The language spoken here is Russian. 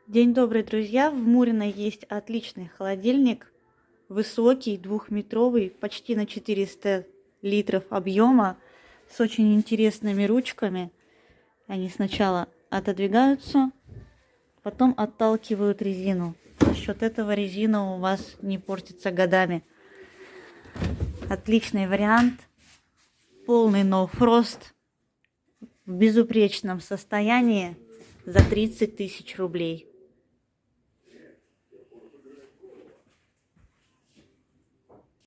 День добрый, друзья! В Мурино есть отличный холодильник, высокий, двухметровый, почти на 400 литров объема, с очень интересными ручками. Они сначала отодвигаются, потом отталкивают резину. За счет этого резина у вас не портится годами. Отличный вариант, полный No Frost, в безупречном состоянии за 30 000 рублей.